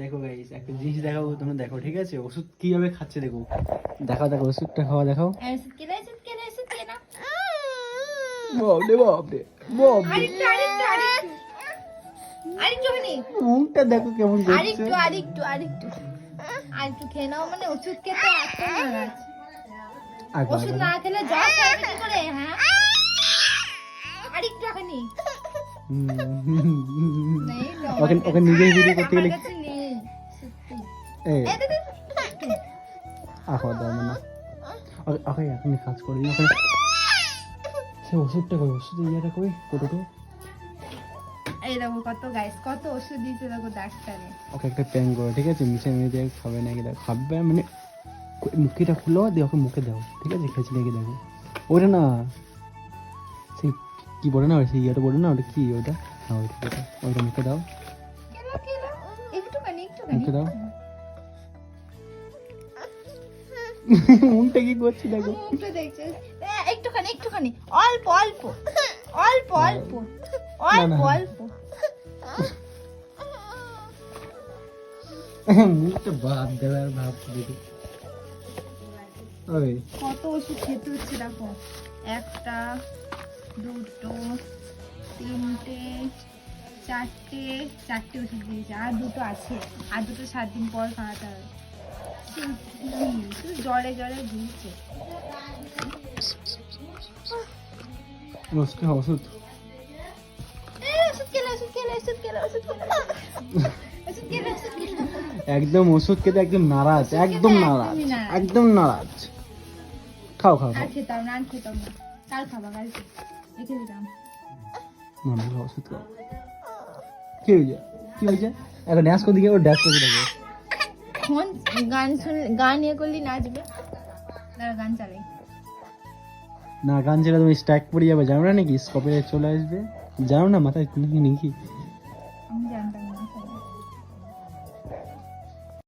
দেখো গাইস একটা জিনিস দেখাবো, তোমরা দেখো ঠিক আছে? ওষুধ কিভাবে খাচ্ছে দেখো, দেখাও দেখো ওষুধটা খাওয়া দেখাও। বাপরে বাপরে বাপরে, মুখটা দেখো কেমন করছে। আরেকটু খেয়ে নাও, মানে ওষুধ খেতে এত নারাজ। আগো ওষুধ না খেলে জ্বর সারবে কি করে? হ্যাঁ, আরেকটু খানি নেই তো, ওকে ওকে নিজে ভিডিও করতে গেলে আমার কাছে নেই সত্যি। এই এই দে, আহো দাও না ওকে ওকে এখন কাজ করি ওকে। সে ওষুধটা কই, ওষুধের ইয়েটা কই, কোটোটো। এই দেখো কত গাইস, কত ওষুধ দিয়েছে দেখো ডাক্তারে। ওকে একটা প্যান করো ঠিক আছে, মিশে মিশে দিয়ে খাবে নাকি দেখো, খাবে মানে মুখটা খুলো দিয়ে ওকে মুখে দাও ঠিক আছে, খেয়েছি নাকি দেখো। ওটা না সেই কি বলে না, সেই ইয়েটা বলে না, ওটা কি ওটা, হ্যাঁ ওইটা ওইটা মুখে দাও, কেলো কেলো, একটুখানি মুখে দাও। মুখটা কি করছে দেখো। মুখটা দেখছে, একটুখানি একটুখানি, অল্প অল্প অল্প অল্প অল্প অল্প। মুখটা বাদ দেওয়ার ভাবছি দেখো। ওই কত ওষুধ খেতে হচ্ছে দেখো, একটা দুটো তিনটে চারটে, চারটে ওষুধ দিয়েছে, আর দুটো আছে, আর দুটো 7 দিন পর খাওয়াতে হবে। শুধু জ্বরে জ্বরে ঘুরছে। ওষুধ ওষুধ ওষুধ খেলে ওষুধ খেলে ওষুধ খেলে ওষুধ খেলে ওষুধ খেলে ওষুধ খেলে। একদম ওষুধ খেতে একদম নারাজ, একদম নারাজ, একদম নারাজ। খাও খাও আর খাও খেতাম না, আর খেতাম না, কাল খাবা, কালকে রেখে দিতাম। না না ওষুধ খাও। কি হয়েছে কি হয়েছে? এখন ড্যান্স করে দিকে, ও ড্যান্স করে দিকে। এখন গান শুনলে, গান ইয়ে করলি নাচবে, দাঁড়া গান চালাই। না গান ছেড়ে তুমি স্ট্রাইক পড়ে যাবে, জানো না নাকি? স্কপে চলে আসবে, জানো না? মাথায় নাকি নাকি আমি জানতাম না।